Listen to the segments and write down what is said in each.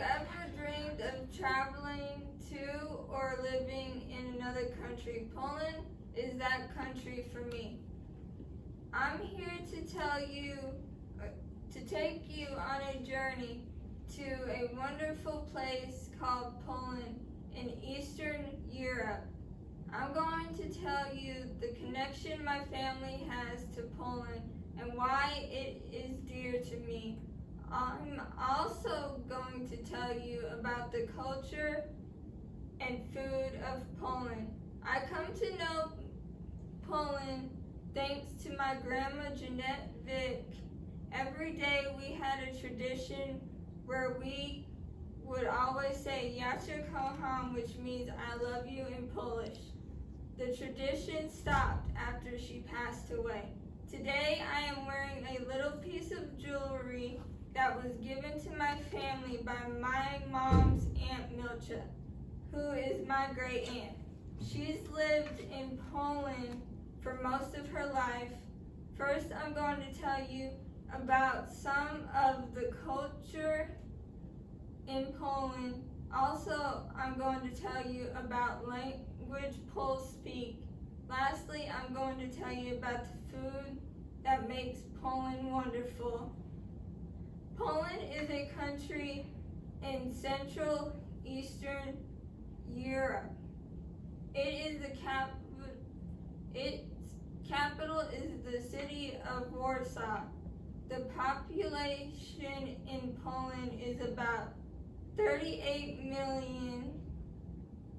ever dreamed of traveling to or living in another country? Poland is that country for me. I'm here to take you on a journey to a wonderful place called Poland in Eastern Europe. I'm going to tell you the connection my family has to Poland and why it is dear to me. I'm also going to tell you about the culture and food of Poland. I come to know Poland thanks to my grandma Jeanette Vick. Every day we had a tradition where we would always say "Yacia kocham," which means "I love you" in Polish. The tradition stopped after she passed away. Today I am wearing a little piece of jewelry that was given to my family by my mom's Aunt Milcha, who is my great aunt. She's lived in Poland for most of her life. First, I'm going to tell you about some of the culture in Poland. Also, I'm going to tell you about language Poles speak. Lastly, I'm going to tell you about the food that makes Poland wonderful. Poland is a country in Central Eastern Europe. Its capital is the city of Warsaw. The population in Poland is about 38 million.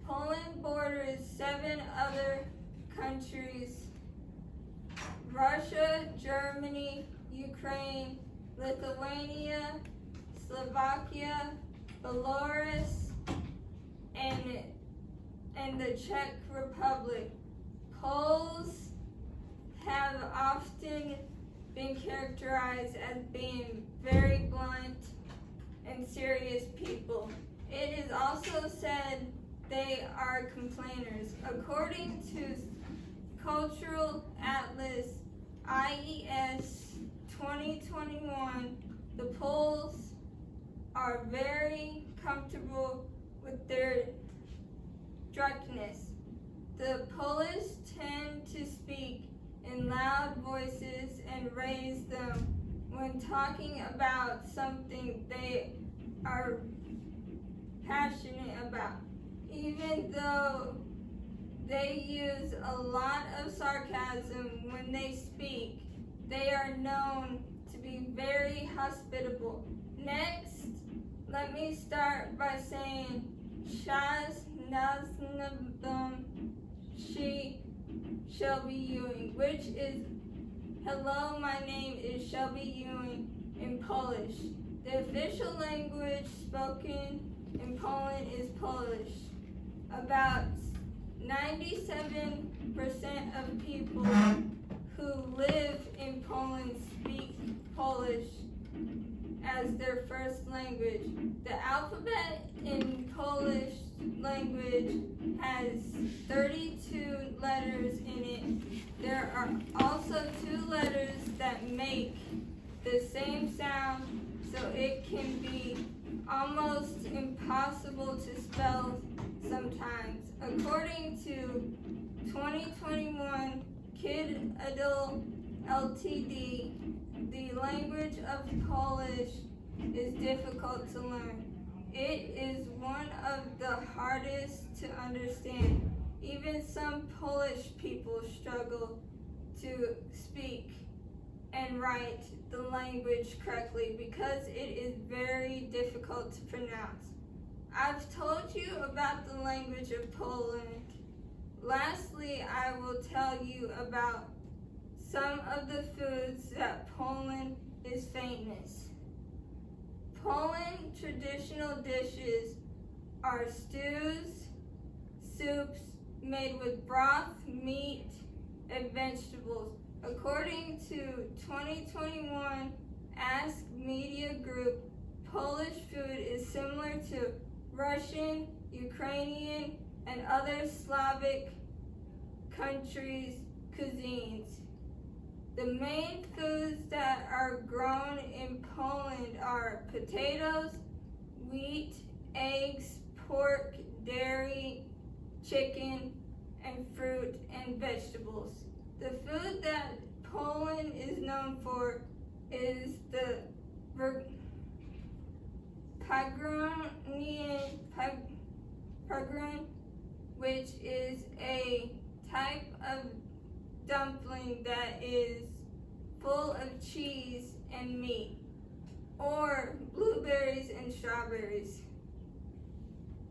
Poland borders 7 other countries: Russia, Germany, Ukraine, Lithuania, Slovakia, Belarus, and the Czech Republic. Poles have often been characterized as being very blunt and serious people. It is also said they are complainers. According to Cultural Atlas IES 2021, the Poles are very comfortable with their drunkenness. The Polish tend to speak in loud voices and raise them when talking about something they are passionate about. Even though they use a lot of sarcasm when they speak, they are known to be very hospitable. Next, let me start by saying Shaz Naznabum She Shelby Ewing, which is "Hello, my name is Shelby Ewing" in Polish. The official language spoken in Poland is Polish. About 97% of people who live in Poland speak Polish as their first language. The alphabet in Polish language has 32 letters in it. There are also 2 letters that make the same sound, so it can be almost impossible to spell sometimes. According to 2021 Kid Adult Ltd, the language of Polish is difficult to learn. It is one of the hardest to understand. Even some Polish people struggle to speak and write the language correctly because it is very difficult to pronounce. I've told you about the language of Poland. Lastly, I will tell you about some of the foods that Poland is famous. Poland traditional dishes are stews, soups made with broth, meat, and vegetables. According to 2021 Ask Media Group, Polish food is similar to Russian, Ukrainian, and other Slavic countries' cuisines. The main foods that are grown in Poland are potatoes, wheat, eggs, pork, dairy, chicken, and fruit and vegetables. The food that Poland is known for is the pagron, which is a type of dumpling that is full of cheese and meat, or blueberries and strawberries.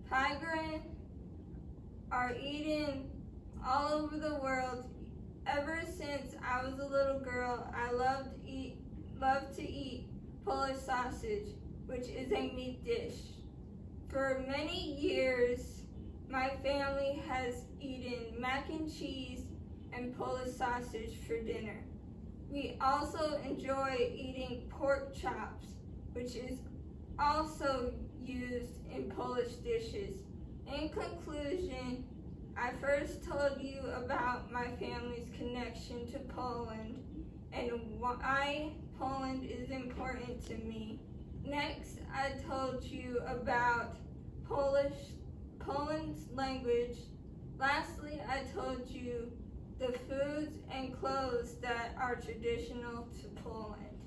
Pagron are eaten all over the world. Ever since I was a little girl, I loved to eat Polish sausage, which is a meat dish. For many years, my family has eaten mac and cheese and Polish sausage for dinner. We also enjoy eating pork chops, which is also used in Polish dishes. In conclusion, I first told you about my family's connection to Poland and why Poland is important to me. Next, I told you about Poland's language. Lastly, I told you the foods and clothes that are traditional to Poland.